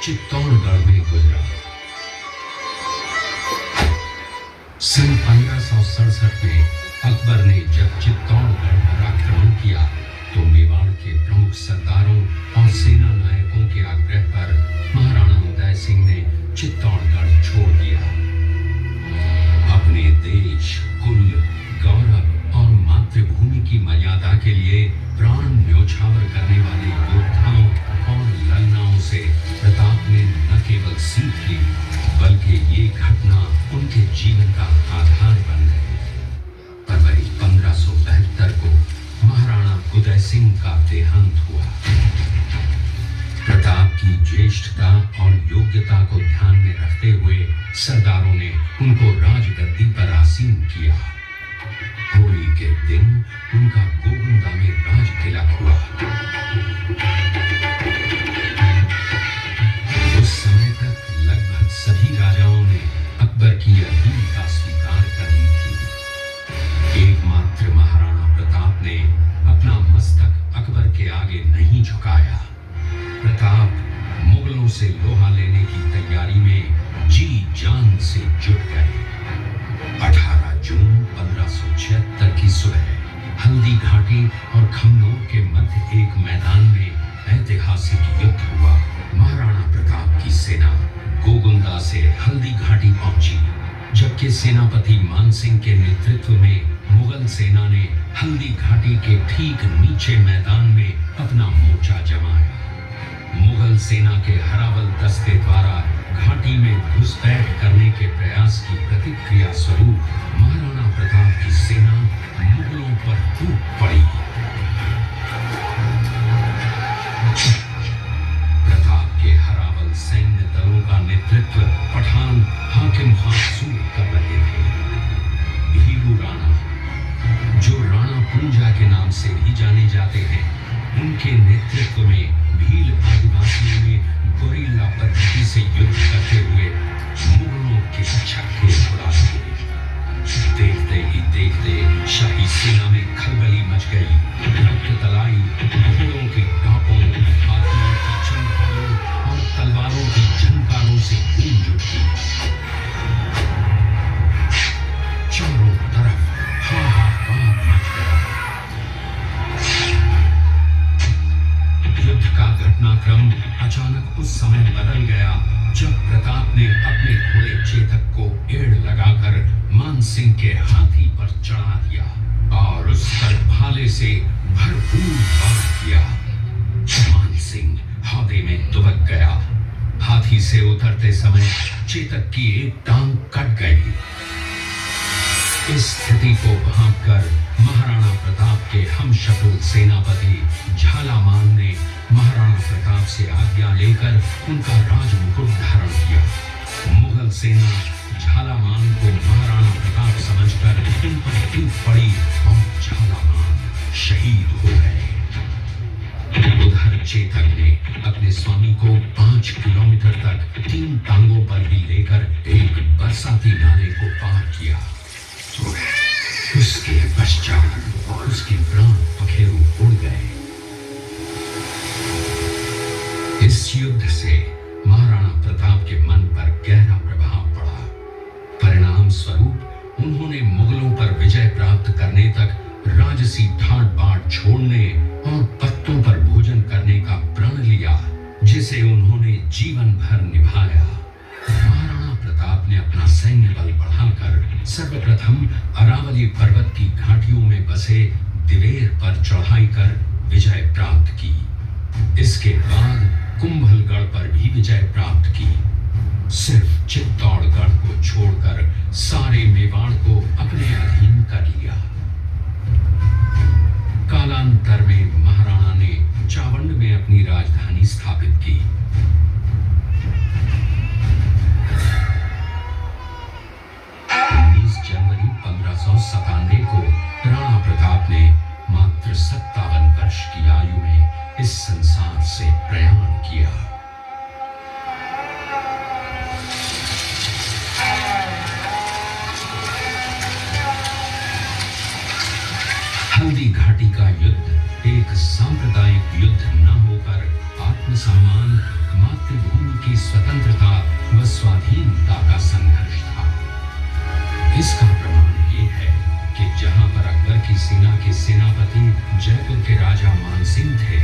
चित्तौड़गढ़ में गुजरा। सन 1567 में अकबर ने जब चित्तौड़गढ़ पर आक्रमण किया तो मेवाड़ के प्रमुख सरदारों और सेना नायकों के आग्रह पर महाराणा उदय सिंह ने चित्तौड़गढ़ छोड़ दिया। अपने देश, कुल, गौरव और मातृभूमि की मर्यादा के लिए प्राण न्योछावर करने वाले योद्धाओं और ललनाओं से प्रताप ने न केवल सीख ली बल्कि ये घटना उनके जीवन का आधार बन गई। फरवरी 1572 को महाराणा उदय सिंह का देहांत हुआ। प्रताप की ज्येष्ठता और योग्यता को ध्यान में रखते हुए सरदारों ने उनको राजगद्दी पर आसीन किया। होली के दिन उनका गोगुंदा में राज तिलक हुआ। उस समय तक लगभग सभी राजाओं ने अकबर की अधीन का स्वीकार कर ली थी। एकमात्र महाराणा प्रताप ने अपना मस्तक अकबर के आगे नहीं झुकाया। प्रताप मुगलों से लोहा लेने की तैयारी में जी जान से जुट गए। 18 जून 1576 की सुबह हल्दी घाटी और खमनोर के मध्य एक मैदान में ऐतिहासिक युद्ध हुआ। महाराणा प्रताप की सेना गोगुंदा से हल्दी घाटी पहुंची, जबकि सेनापति मानसिंह के नेतृत्व में मुगल सेना ने हल्दी घाटी के ठीक नीचे मैदान में अपना मोर्चा जमाया। मुगल सेना के हरावल दस्ते द्वारा घाटी में घुसपैठ करने के प्रयास की प्रतिक्रिया स्वरूप महाराणा प्रताप की सेना मुगलों पर टूट पड़ी। प्रताप के हरावल सैन्य दलों का नेतृत्व पठान हाकिम खासूर कर रहे थे। भीलू राणा, जो राणा पूंजा के नाम से भी जाने जाते हैं, उनके नेतृत्व में भील आदिवासियों ने गोरिल्ला पद्धति से युद्ध करते हुए मुगलों के छक्के छुड़ा दिए। देखते ही देखते शाही सेना में खलबली मच गई। रक्त तलाई घोड़ों के टापों, हाथियों की चंखारों और तलवारों की झंकारों से गूंज उठी। चारों तरफ हाहाकार मच गया। युद्ध का घटनाक्रम अचानक उस समय बदल गया जब प्रताप ने अपने घोड़े चेतक को एड़ लगाकर मानसिंह के हाथी पर चढ़ा दिया और उस पर भाले से भरपूर वार किया। मानसिंह हौदे में दुबक गया। हाथी से उतरते समय चेतक की एक टांग कट गई। इस स्थिति को भांपकर महाराणा प्रताप के हमशक्ल सेनापति झालामान ने महाराणा प्रताप से आज्ञा लेकर उनका राजमुकुट धारण किया। मुगल सेना झालामान को महाराणा प्रताप समझकर उन पर टूट पड़ी और झालामान शहीद हो गए। उधर चेतक ने अपने स्वामी को 5 किलोमीटर तक 3 टांगों पर ही लेकर एक बरसाती नाले को पार किया। उसके पश्चात उसके प्राण पखेरु उड़ गए। इस युद्ध से महाराणा प्रताप के मन पर गहरा प्रभाव पड़ा। परिणाम स्वरूप उन्होंने मुगलों पर विजय प्राप्त करने तक राजसी ठाट बाट छोड़ने और पत्तों पर भोजन करने का प्रण लिया, जिसे उन्होंने जीवन भर निभाया। महाराणा प्रताप ने अपना सैन्य बल बढ़ाकर सर्वप्रथम अरावली पर्वत की घाटियों में बसे दिवेर पर चढ़ाई कर विजय प्राप्त की। इसके बाद कुंभलगढ़ पर भी विजय प्राप्त की। सिर्फ चित्तौड़गढ़ को छोड़कर सारे मेवाड़ को अपने अधीन कर लिया। कालांतर में महाराणा ने चावंड में अपनी राजधानी स्थापित की। 19 जनवरी 1597 को राणा प्रताप ने मात्र 57 वर्ष की आयु में इस संसार से प्रयाण किया। हल्दी घाटी का युद्ध एक सांप्रदायिक युद्ध न होकर आत्मसम्मान, मातृभूमि की स्वतंत्रता व स्वाधीनता का संघर्ष था। इसका प्रमाण ये है कि जहां पर अकबर की सेना के सेनापति जयपुर के राजा मानसिंह थे,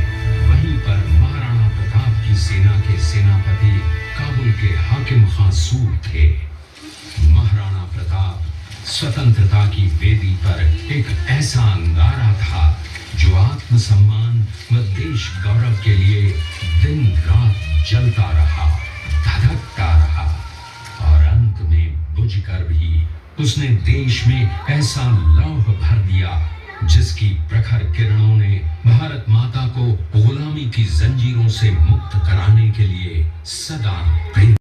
वहीं पर महाराणा प्रताप की सेना के सेनापति काबुल के हाकिम खां सूर थे। महाराणा प्रताप स्वतंत्रता की वेदी पर एक ऐसा अंगारा था जो आत्मसम्मान व देश गौरव के लिए दिन रात जलता रहा, धधकता रहा और अंत में बुझकर भी उसने देश में ऐसा लौह भर दिया जिसकी प्रखर किरणों ने भारत माता को गुलामी की जंजीरों से मुक्त कराने के लिए सदा प्रेरित